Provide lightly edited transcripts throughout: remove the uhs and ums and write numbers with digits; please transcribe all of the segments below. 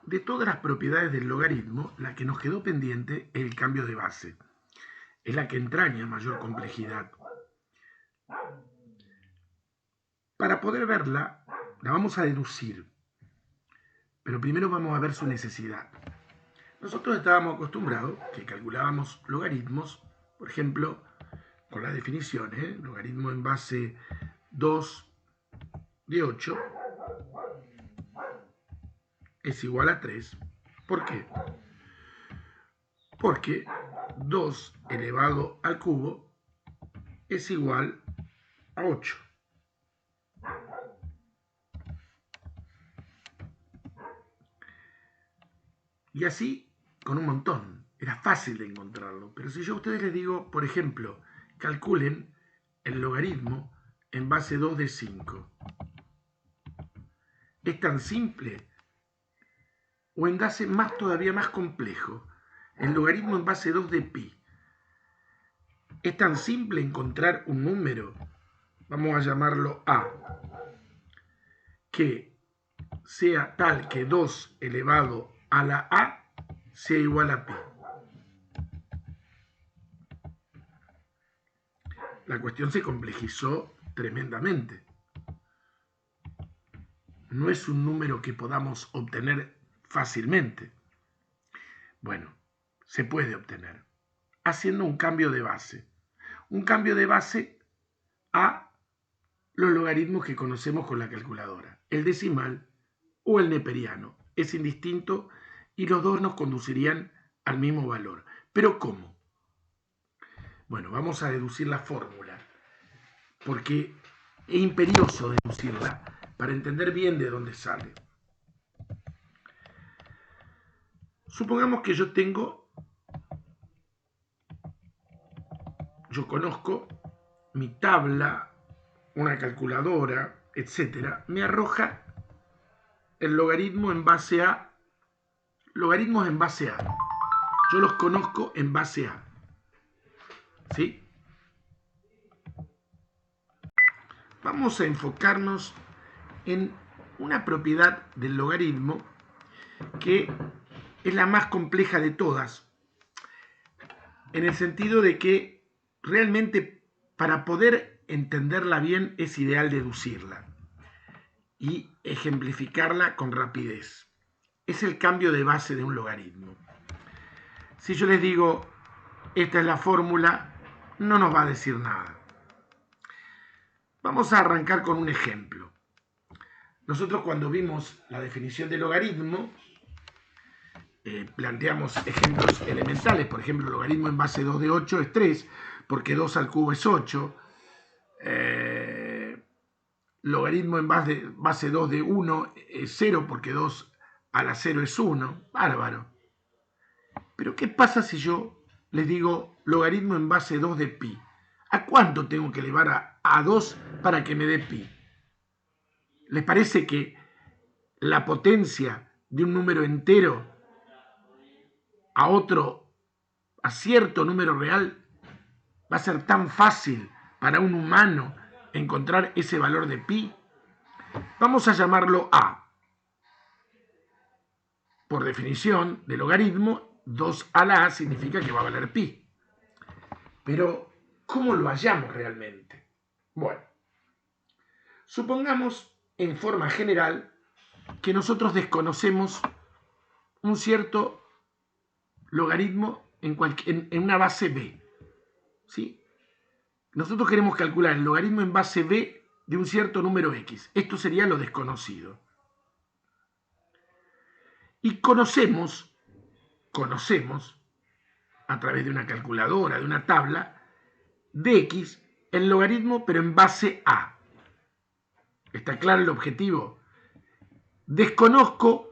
de todas las propiedades del logaritmo, la que nos quedó pendiente es el cambio de base. Es la que entraña mayor complejidad. Para poder verla, la vamos a deducir. Pero primero vamos a ver su necesidad. Nosotros estábamos acostumbrados que calculábamos logaritmos, por ejemplo, con las definiciones, logaritmo en base 2 de 8 es igual a 3. ¿Por qué? Porque 2 elevado al cubo es igual a 8. Y así con un montón. Era fácil de encontrarlo. Pero si yo a ustedes les digo, por ejemplo, calculen el logaritmo en base 2 de 5. Es tan simple. O en base todavía más complejo. El logaritmo en base 2 de pi. Es tan simple encontrar un número, vamos a llamarlo a, que sea tal que 2 elevado a la a sea igual a pi. La cuestión se complejizó tremendamente. No es un número que podamos obtener fácilmente. Bueno, se puede obtener haciendo un cambio de base. Un cambio de base a los logaritmos que conocemos con la calculadora. El decimal o el neperiano. Es indistinto y los dos nos conducirían al mismo valor. ¿Pero cómo? Bueno, vamos a deducir la fórmula, porque es imperioso deducirla para entender bien de dónde sale. Supongamos que yo conozco mi tabla, una calculadora, etcétera, me arroja el logaritmo en base a, logaritmos en base a. Yo los conozco en base a. ¿Sí? Vamos a enfocarnos en una propiedad del logaritmo que es la más compleja de todas, en el sentido de que realmente para poder entenderla bien es ideal deducirla y ejemplificarla con rapidez. Es el cambio de base de un logaritmo. Si yo les digo, esta es la fórmula, no nos va a decir nada. Vamos a arrancar con un ejemplo. Nosotros cuando vimos la definición de logaritmo, planteamos ejemplos elementales. Por ejemplo, el logaritmo en base 2 de 8 es 3, porque 2 al cubo es 8. Logaritmo en base 2 de 1 es 0, porque 2 a la 0 es 1. Bárbaro. Pero ¿qué pasa si yo les digo logaritmo en base 2 de pi? ¿A cuánto tengo que elevar a 2 para que me dé pi? ¿Les parece que la potencia de un número entero a cierto número real va a ser tan fácil para un humano encontrar ese valor de pi? Vamos a llamarlo a. Por definición de logaritmo, 2 a la a significa que va a valer pi. Pero, ¿cómo lo hallamos realmente? Bueno, supongamos en forma general que nosotros desconocemos un cierto logaritmo en una base b. ¿Sí? Nosotros queremos calcular el logaritmo en base b de un cierto número x. Esto sería lo desconocido. Y conocemos a través de una calculadora, de una tabla, de x, el logaritmo, pero en base a. ¿Está claro el objetivo? Desconozco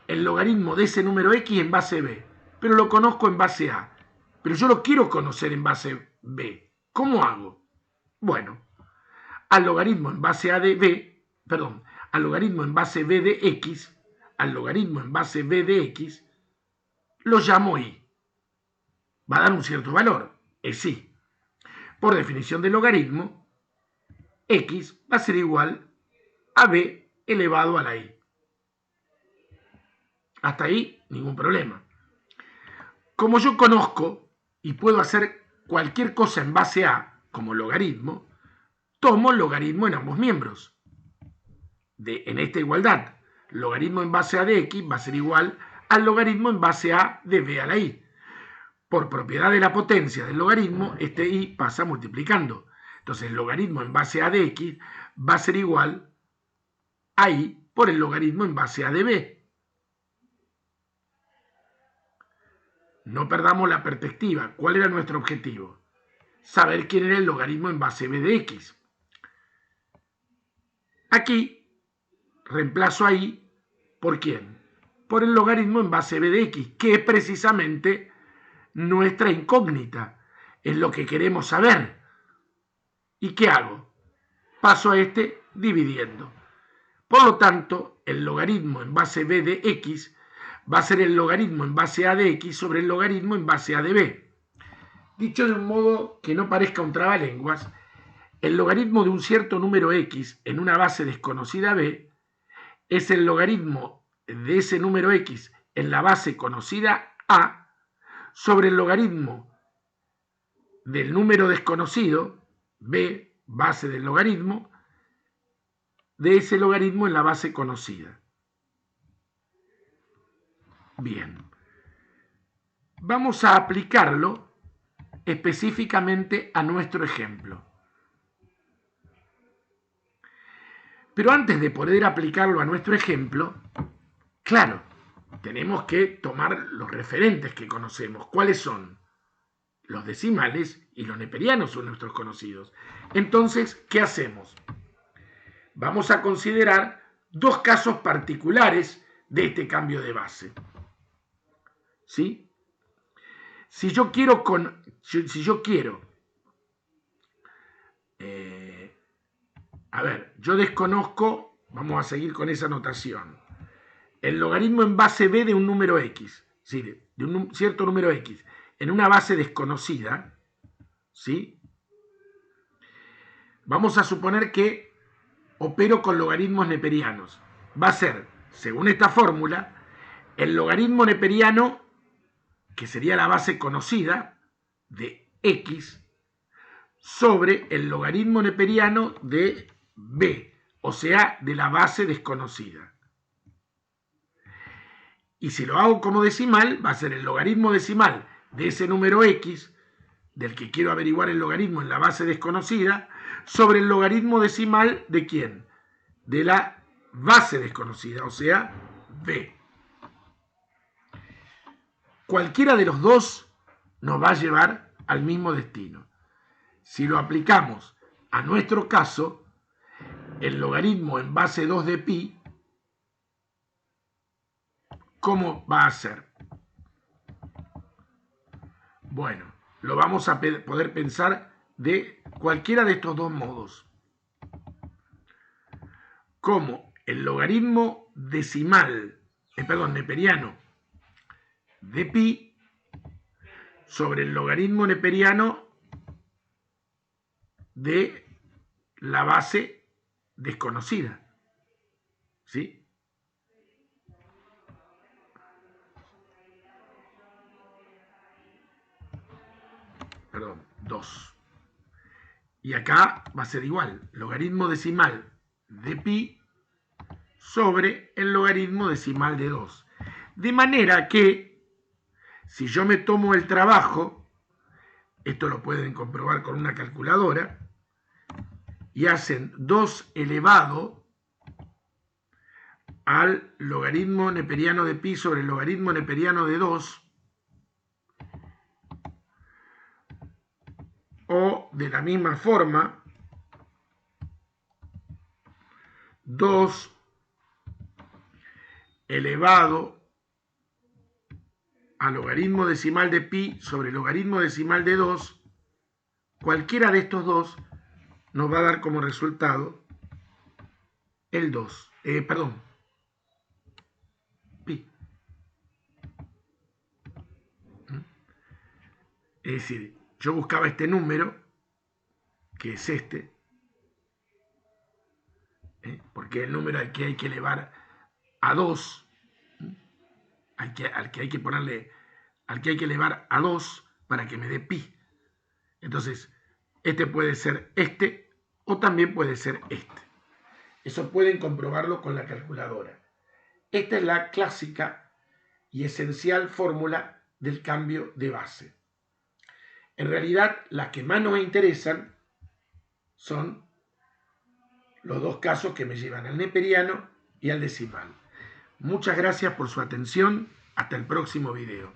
el logaritmo de ese número x en base b, pero lo conozco en base a. Pero yo lo quiero conocer en base b. ¿Cómo hago? Bueno, al logaritmo en base a de b, al logaritmo en base b de x, al logaritmo en base b de x, lo llamo y. Va a dar un cierto valor, es y. Por definición de logaritmo, x va a ser igual a b elevado a la y. Hasta ahí, ningún problema. Como yo conozco y puedo hacer cualquier cosa en base a, como logaritmo, tomo el logaritmo en ambos miembros. En esta igualdad, logaritmo en base a de x va a ser igual al logaritmo en base a de b a la i. Por propiedad de la potencia del logaritmo, este i pasa multiplicando. Entonces, el logaritmo en base a de x va a ser igual a i por el logaritmo en base a de b. No perdamos la perspectiva. ¿Cuál era nuestro objetivo? Saber quién era el logaritmo en base b de x. Aquí reemplazo a i por quién? Por el logaritmo en base b de x, que es precisamente nuestra incógnita. Es lo que queremos saber. ¿Y qué hago? Paso a este dividiendo. Por lo tanto, el logaritmo en base b de x va a ser el logaritmo en base a de x sobre el logaritmo en base a de b. Dicho de un modo que no parezca un trabalenguas, el logaritmo de un cierto número x en una base desconocida b es el logaritmo de ese número x en la base conocida a sobre el logaritmo del número desconocido, b, base del logaritmo, de ese logaritmo en la base conocida. Bien. Vamos a aplicarlo específicamente a nuestro ejemplo. Pero antes de poder aplicarlo a nuestro ejemplo, claro, tenemos que tomar los referentes que conocemos. ¿Cuáles son? Los decimales y los neperianos son nuestros conocidos. Entonces, ¿qué hacemos? Vamos a considerar dos casos particulares de este cambio de base. ¿Sí? Si yo quiero yo desconozco, vamos a seguir con esa notación, el logaritmo en base b de un número x, ¿sí? De un cierto número x, en una base desconocida, ¿sí? Vamos a suponer que opero con logaritmos neperianos. Va a ser, según esta fórmula, el logaritmo neperiano, que sería la base conocida de x, sobre el logaritmo neperiano de b, o sea, de la base desconocida. Y si lo hago como decimal, va a ser el logaritmo decimal de ese número x, del que quiero averiguar el logaritmo en la base desconocida, sobre el logaritmo decimal de ¿quién? De la base desconocida, o sea, b. Cualquiera de los dos nos va a llevar al mismo destino. Si lo aplicamos a nuestro caso, el logaritmo en base 2 de pi, ¿cómo va a ser? Bueno, lo vamos a poder pensar de cualquiera de estos dos modos. Como el logaritmo decimal, neperiano de pi sobre el logaritmo neperiano de la base desconocida. ¿Sí? Perdón, 2. Y acá va a ser igual, logaritmo decimal de pi sobre el logaritmo decimal de 2. De manera que, si yo me tomo el trabajo, esto lo pueden comprobar con una calculadora, y hacen 2 elevado al logaritmo neperiano de pi sobre el logaritmo neperiano de 2, o de la misma forma 2 elevado al logaritmo decimal de pi sobre el logaritmo decimal de 2, cualquiera de estos dos nos va a dar como resultado el 2, pi. Es decir, yo buscaba este número, que es este, porque es el número al que hay que elevar a 2, al que hay que elevar a 2 para que me dé pi. Entonces, este puede ser este o también puede ser este. Eso pueden comprobarlo con la calculadora. Esta es la clásica y esencial fórmula del cambio de base. En realidad, las que más nos interesan son los dos casos que me llevan al neperiano y al decimal. Muchas gracias por su atención. Hasta el próximo video.